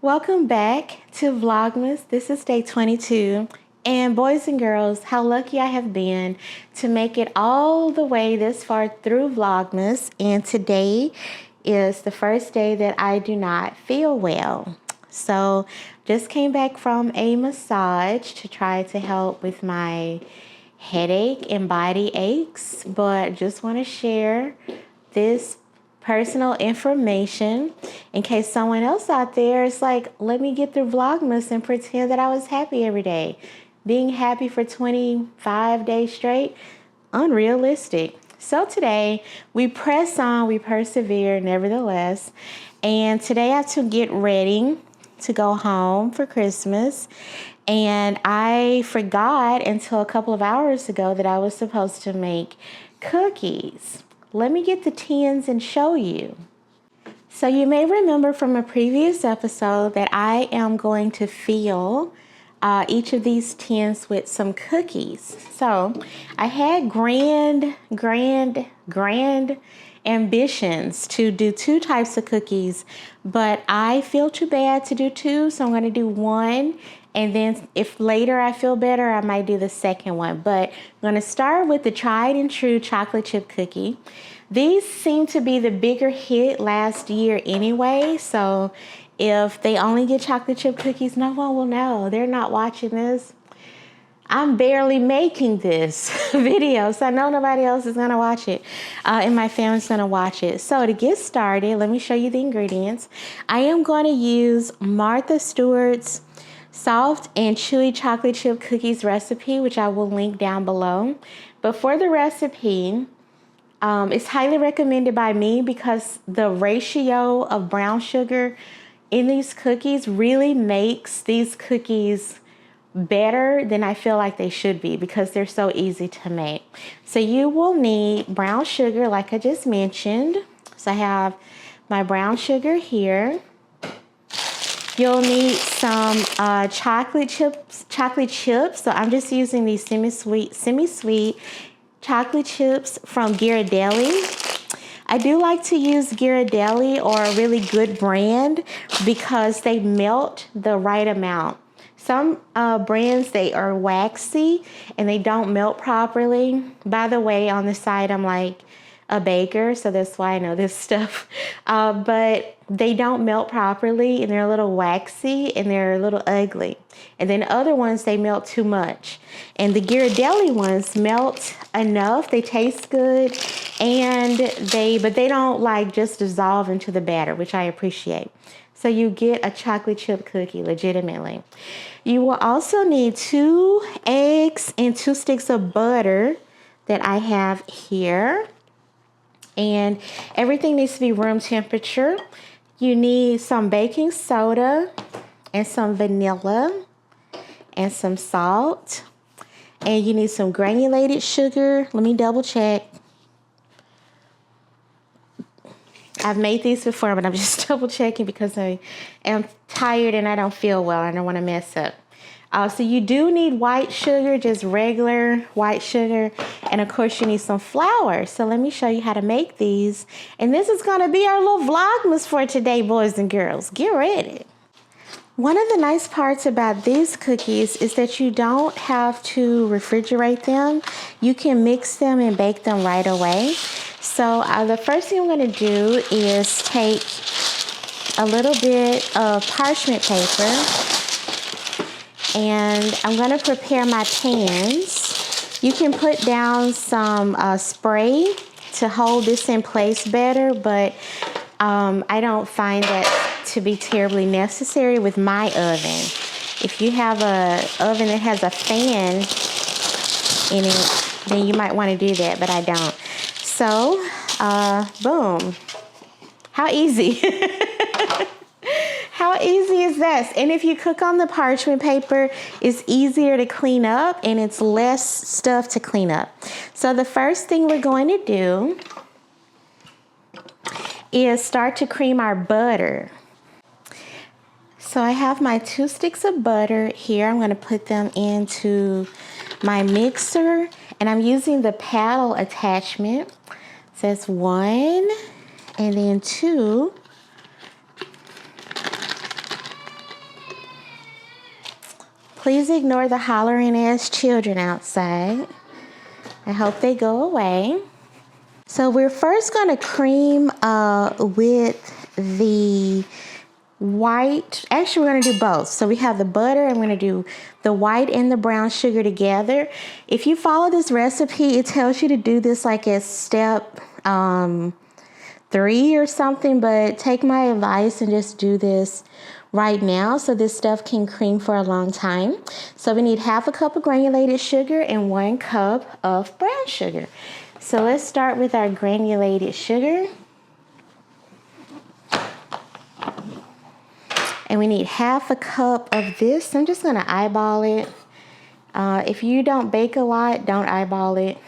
Welcome back to Vlogmas. This is day 22. And boys and girls, how lucky I have been to make it all the way this far through Vlogmas. And today is the first day that I do not feel well. So just came back from a massage to try to help with my headache and body aches. But just want to share this personal information in case someone else out there is like, let me get through Vlogmas and pretend that I was happy every day. Being happy for 25 days straight, unrealistic. So today we press on, we persevere nevertheless. And today I have to get ready to go home for Christmas. And I forgot until a couple of hours ago that I was supposed to make cookies. Let me get the tins and show you. So you may remember from a previous episode that I am going to fill each of these tins with some cookies. So I had grand ambitions to do 2 types of cookies, but I feel too bad to do 2, so I'm going to do 1. And then if later I feel better, I might do the second one. But I'm going to start with the tried and true chocolate chip cookie. These seem to be the bigger hit last year anyway. So if they only get chocolate chip cookies, no one will know. They're not watching this. I'm barely making this video, so I know nobody else is going to watch it. And my family's going to watch it. So to get started, let me show you the ingredients. I am going to use Martha Stewart's soft and chewy chocolate chip cookies recipe, which I will link down below. But for the recipe, it's highly recommended by me because the ratio of brown sugar in these cookies really makes these cookies better than I feel like they should be because they're so easy to make. So you will need brown sugar like I just mentioned. So I have my brown sugar here. You'll need some chocolate chips. So I'm just using these semi-sweet chocolate chips from Ghirardelli. I do like to use Ghirardelli or a really good brand because they melt the right amount. Some brands, they are waxy and they don't melt properly. By the way, on the side, I'm like a baker, so that's why I know this stuff. But they don't melt properly and they're a little waxy and they're a little ugly. And then other ones, they melt too much. And the Ghirardelli ones melt enough, they taste good, but they don't like just dissolve into the batter, which I appreciate. So you get a chocolate chip cookie, legitimately. You will also need 2 eggs and 2 sticks of butter that I have here. And everything needs to be room temperature. You need some baking soda and some vanilla and some salt. And you need some granulated sugar. Let me double check. I've made these before, but I'm just double checking because I am tired and I don't feel well. I don't want to mess up. So you do need white sugar, just regular white sugar. And of course you need some flour. So let me show you how to make these. And this is going to be our little Vlogmas for today, boys and girls. Get ready. One of the nice parts about these cookies is that you don't have to refrigerate them. You can mix them and bake them right away. So the first thing I'm going to do is take a little bit of parchment paper. And I'm going to prepare my pans. You can put down some spray to hold this in place better, but I don't find that to be terribly necessary with my oven. If you have an oven that has a fan in it, then you might want to do that, but I don't. So, boom. How easy. How easy is that? And if you cook on the parchment paper, it's easier to clean up and it's less stuff to clean up. So the first thing we're going to do is start to cream our butter. So I have my 2 sticks of butter here. I'm going to put them into my mixer and I'm using the paddle attachment. So that's 1 and then 2. Please ignore the hollering ass children outside. I hope they go away. So we're first gonna cream with the white. Actually, we're gonna do both. So we have the butter, and we're gonna do the white and the brown sugar together. If you follow this recipe, it tells you to do this like as step 3 or something, but take my advice and just do this right now so this stuff can cream for a long time. So we need 1/2 cup of granulated sugar and 1 cup of brown sugar. So let's start with our granulated sugar. And we need 1/2 cup of this. I'm just gonna eyeball it. If you don't bake a lot, don't eyeball it.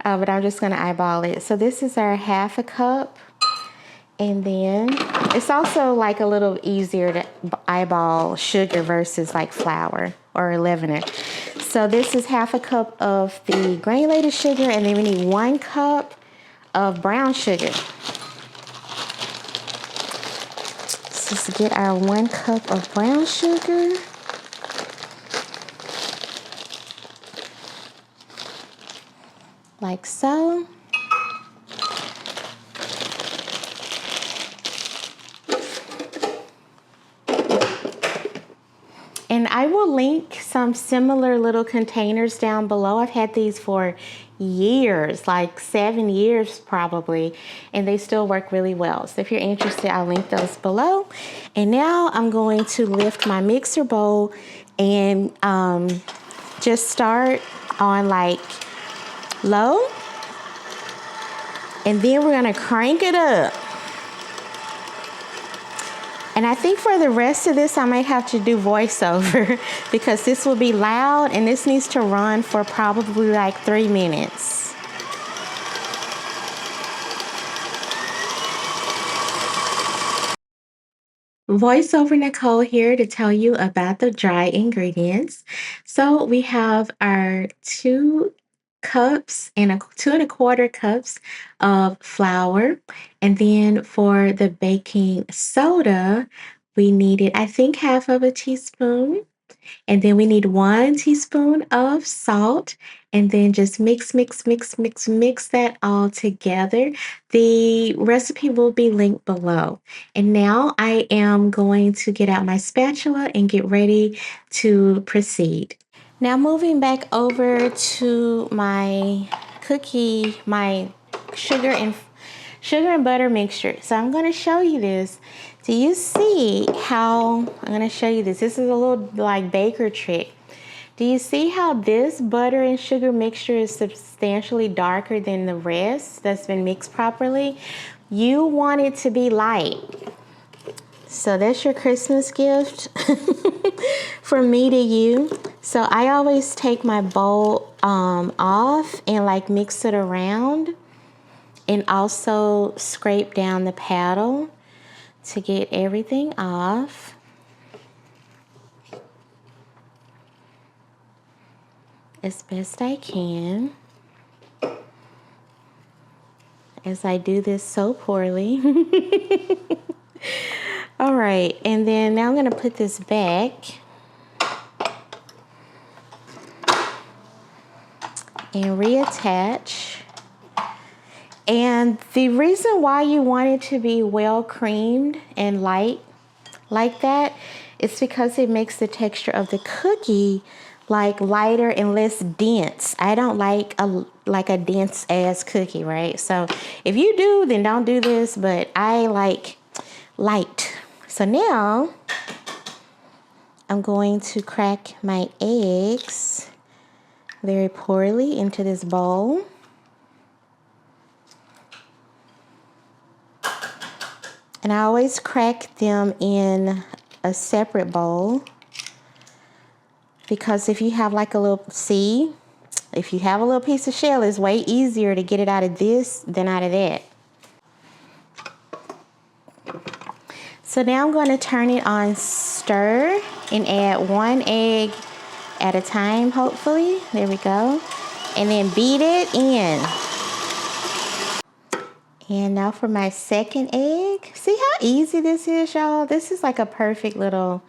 But I'm just gonna eyeball it. So this is our 1/2 cup. And then it's also like a little easier to eyeball sugar versus like flour or leavener. So this is 1/2 cup of the granulated sugar, and then we need 1 cup of brown sugar. So let's get our 1 cup of brown sugar. Like so. And I will link some similar little containers down below. I've had these for years, like 7 years probably, and they still work really well. So if you're interested, I'll link those below. And now I'm going to lift my mixer bowl and just start on like low. And then we're gonna crank it up. And I think for the rest of this, I might have to do voiceover because this will be loud and this needs to run for probably like 3 minutes. Voiceover Nicole here to tell you about the dry ingredients. So we have our 2 cups and 2 1/4 cups of flour. And then for the baking soda, we needed, I think, 1/2 teaspoon. And then we need 1 teaspoon of salt. And then just mix that all together. The recipe will be linked below. And now I am going to get out my spatula and get ready to proceed. Now moving back over to my my sugar and butter mixture. So I'm going to show you this. Do you see how, I'm going to show you this. This is a little like baker trick. Do you see how this butter and sugar mixture is substantially darker than the rest that's been mixed properly? You want it to be light. So that's your Christmas gift from me to you. So I always take my bowl off and like mix it around, and also scrape down the paddle to get everything off. As best I can, as I do this so poorly. All right, and then now I'm gonna put this back. And reattach. And the reason why you want it to be well creamed and light like that is because it makes the texture of the cookie like lighter and less dense. I don't like a dense ass cookie, right? So if you do, then don't do this, but I like light. So now I'm going to crack my eggs very poorly into this bowl. And I always crack them in a separate bowl, because if you have like a little, if you have a little piece of shell, it's way easier to get it out of this than out of that. So now I'm going to turn it on stir and add 1 egg at a time, hopefully. There we go. And then beat it in. And now for my second egg. See how easy this is, y'all? This is like a perfect little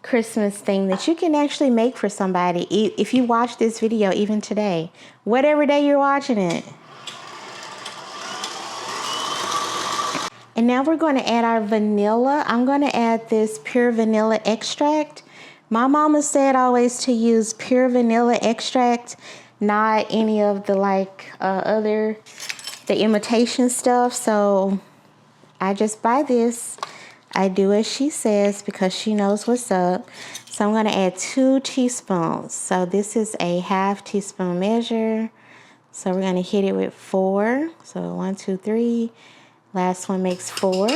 Christmas thing that you can actually make for somebody if you watch this video even today, whatever day you're watching it. And now we're going to add our vanilla. I'm going to add this pure vanilla extract. My mama said always to use pure vanilla extract, not any of the the imitation stuff. So I just buy this. I do as she says because she knows what's up. So I'm going to add 2 teaspoons. So this is a ½ teaspoon measure. So we're going to hit it with 4. So 1, 2, 3. Last one makes 4.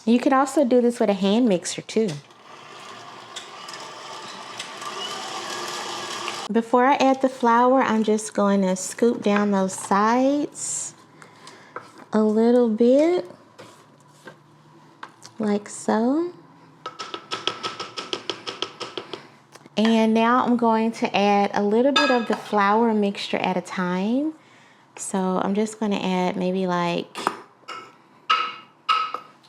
You can also do this with a hand mixer too. Before I add the flour, I'm just going to scoop down those sides a little bit, like so. And now I'm going to add a little bit of the flour mixture at a time. So I'm just going to add maybe like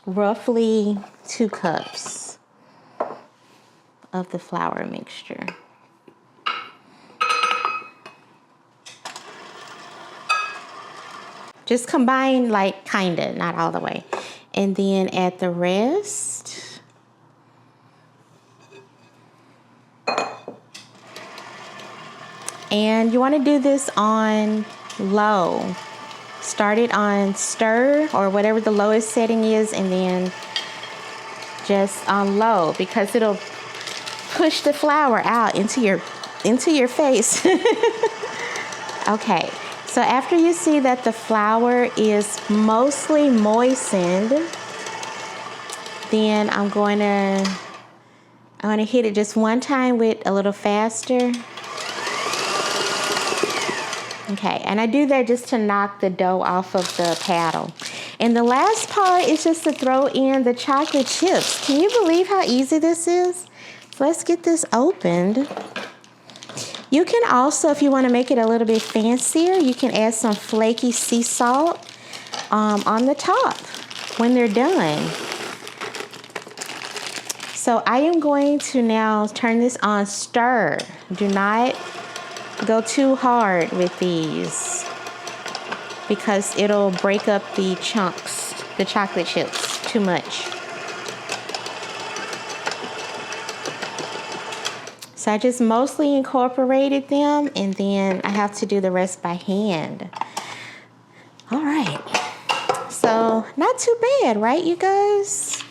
roughly 2 cups of the flour mixture. Just combine like kinda, not all the way. And then add the rest. And you want to do this on low. Start it on stir or whatever the lowest setting is, and then just on low because it'll push the flour out into your face. Okay. So after you see that the flour is mostly moistened, then I'm going to hit it just one time with a little faster. Okay, and I do that just to knock the dough off of the paddle. And the last part is just to throw in the chocolate chips. Can you believe how easy this is? So let's get this opened. You can also, if you want to make it a little bit fancier, you can add some flaky sea salt on the top when they're done. So I am going to now turn this on stir. Do not go too hard with these because it'll break up the chunks, the chocolate chips, too much. So I just mostly incorporated them, and then I have to do the rest by hand. All right. So not too bad, right, you guys?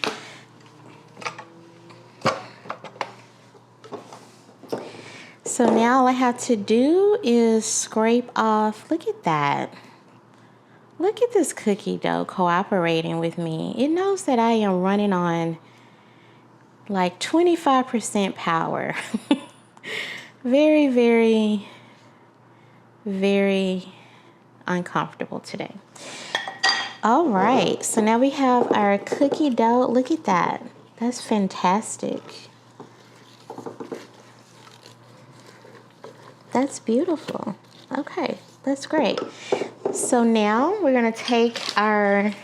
So now all I have to do is scrape off. Look at that. Look at this cookie dough cooperating with me. It knows that I am running on like 25% power. Very, very, very uncomfortable today. All right, so now we have our cookie dough. Look at that. That's fantastic. That's beautiful. Okay, that's great. So now we're gonna take our, I'm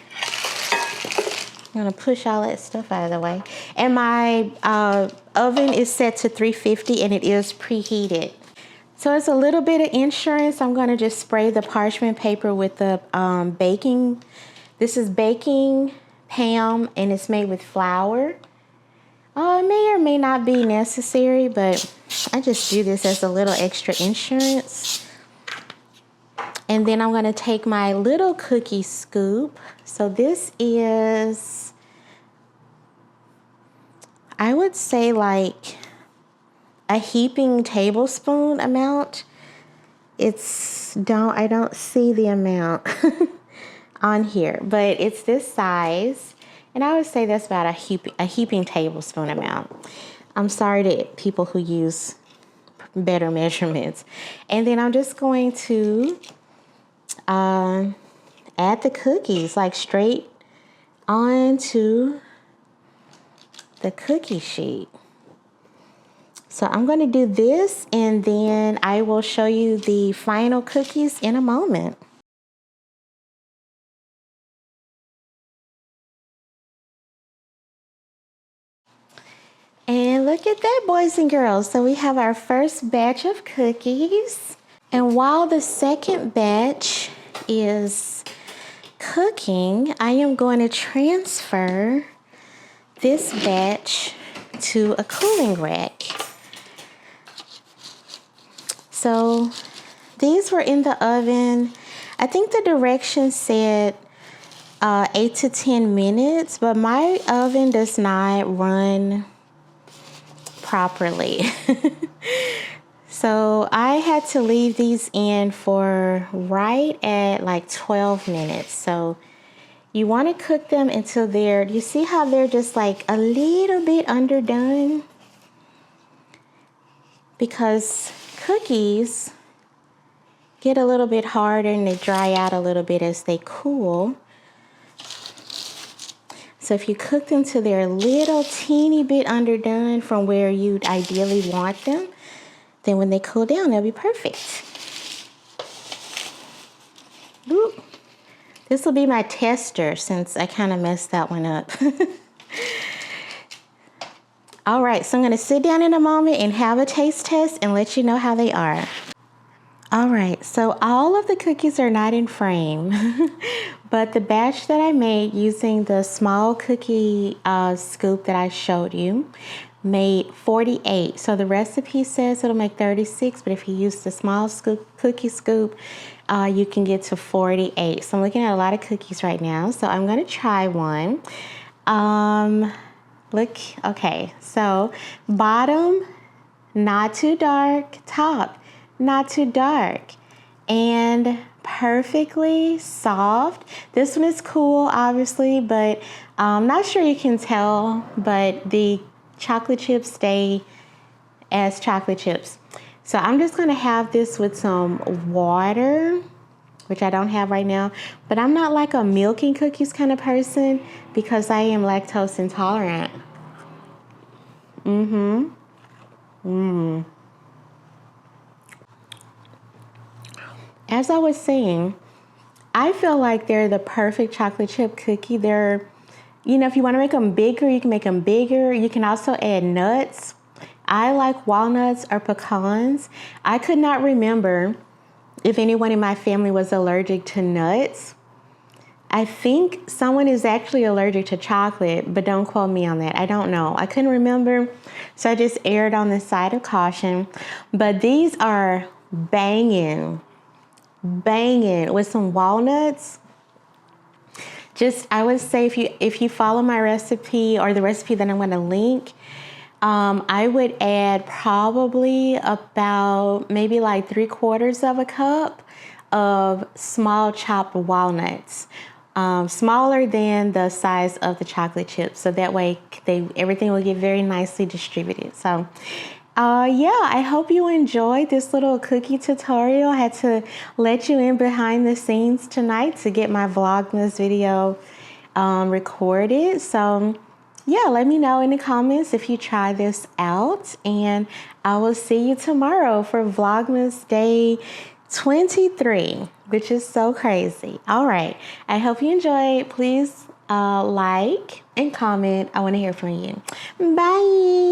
gonna push all that stuff out of the way. And my oven is set to 350 and it is preheated. So it's a little bit of insurance. I'm gonna just spray the parchment paper with the baking. This is baking Pam and it's made with flour. It may or may not be necessary, but I just do this as a little extra insurance. And then I'm gonna take my little cookie scoop. So this is, I would say like a heaping tablespoon amount. I don't see the amount on here, but it's this size. And I would say that's about a heaping tablespoon amount. I'm sorry to people who use better measurements. And then I'm just going to add the cookies like straight onto the cookie sheet. So I'm going to do this and then I will show you the final cookies in a moment. And look at that, boys and girls. So we have our first batch of cookies. And while the second batch is cooking, I am going to transfer this batch to a cooling rack. So these were in the oven. I think the directions said 8 to 10 minutes, but my oven does not run properly. So I had to leave these in for right at like 12 minutes. So you want to cook them until they're, you see how they're just like a little bit underdone? Because cookies get a little bit harder and they dry out a little bit as they cool. So if you cook them till they're a little teeny bit underdone from where you'd ideally want them, then when they cool down, they'll be perfect. Ooh. This will be my tester since I kind of messed that one up. All right, so I'm gonna sit down in a moment and have a taste test and let you know how they are. All right, so all of the cookies are not in frame, but the batch that I made using the small cookie scoop that I showed you made 48. So the recipe says it'll make 36, but if you use the small cookie scoop, you can get to 48. So I'm looking at a lot of cookies right now. So I'm gonna try one. Look, okay, so bottom, not too dark, top, not too dark, and perfectly soft. This one is cool, obviously, but I'm not sure you can tell, but the chocolate chips stay as chocolate chips. So I'm just gonna have this with some water, which I don't have right now, but I'm not like a milk and cookies kind of person because I am lactose intolerant. As I was saying, I feel like they're the perfect chocolate chip cookie. They're, you know, if you want to make them bigger, you can make them bigger. You can also add nuts. I like walnuts or pecans. I could not remember if anyone in my family was allergic to nuts. I think someone is actually allergic to chocolate, but don't quote me on that. I don't know. I couldn't remember, so I just erred on the side of caution. But these are banging with some walnuts. Just, I would say if you follow my recipe or the recipe that I'm going to link, I would add probably about maybe like 3/4 cup of small chopped walnuts, smaller than the size of the chocolate chips. So that way everything will get very nicely distributed. So yeah, I hope you enjoyed this little cookie tutorial. I had to let you in behind the scenes tonight to get my Vlogmas video recorded. So yeah, let me know in the comments if you try this out, and I will see you tomorrow for Vlogmas day 23, which is so crazy. All right, I hope you enjoyed. Please like and comment. I want to hear from you. Bye.